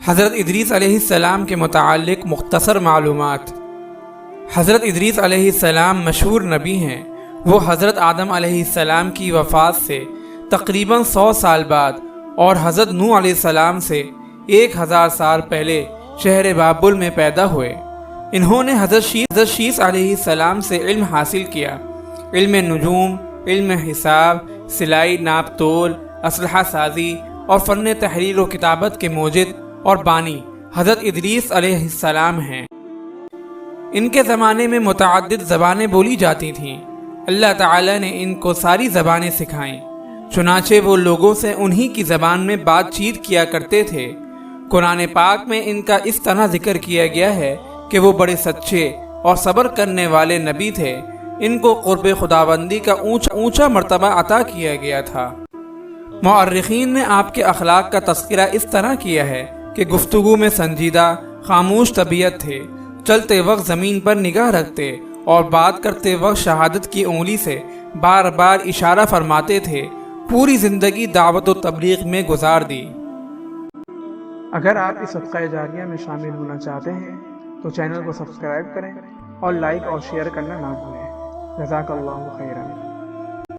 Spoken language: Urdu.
حضرت ادریس علیہ السلام کے متعلق مختصر معلومات۔ حضرت ادریس علیہ السلام مشہور نبی ہیں۔ وہ حضرت آدم علیہ السلام کی وفات سے تقریباً 100 سال بعد اور حضرت نوح علیہ السلام سے 1000 سال پہلے شہر بابل میں پیدا ہوئے۔ انہوں نے حضرت شیس علیہ السلام سے علم حاصل کیا، علم نجوم، علم حساب، سلائی، ناپ تول، اسلحہ سازی اور فن تحریر و کتابت کے موجد اور بانی حضرت ادریس علیہ السلام ہیں۔ ان کے زمانے میں متعدد زبانیں بولی جاتی تھیں۔ اللہ تعالیٰ نے ان کو ساری زبانیں سکھائیں، چنانچہ وہ لوگوں سے انہی کی زبان میں بات چیت کیا کرتے تھے۔ قرآن پاک میں ان کا اس طرح ذکر کیا گیا ہے کہ وہ بڑے سچے اور صبر کرنے والے نبی تھے۔ ان کو قرب خداوندی کا اونچا مرتبہ عطا کیا گیا تھا۔ مورخین نے آپ کے اخلاق کا تذکرہ اس طرح کیا ہے کہ گفتگو میں سنجیدہ، خاموش طبیعت تھے، چلتے وقت زمین پر نگاہ رکھتے اور بات کرتے وقت شہادت کی انگلی سے بار بار اشارہ فرماتے تھے۔ پوری زندگی دعوت و تبلیغ میں گزار دی۔ اگر آپ اس صدقہ جاریہ میں شامل ہونا چاہتے ہیں تو چینل کو سبسکرائب کریں اور لائک اور شیئر کرنا نہ بھولیں۔ جزاک اللہ خیرا۔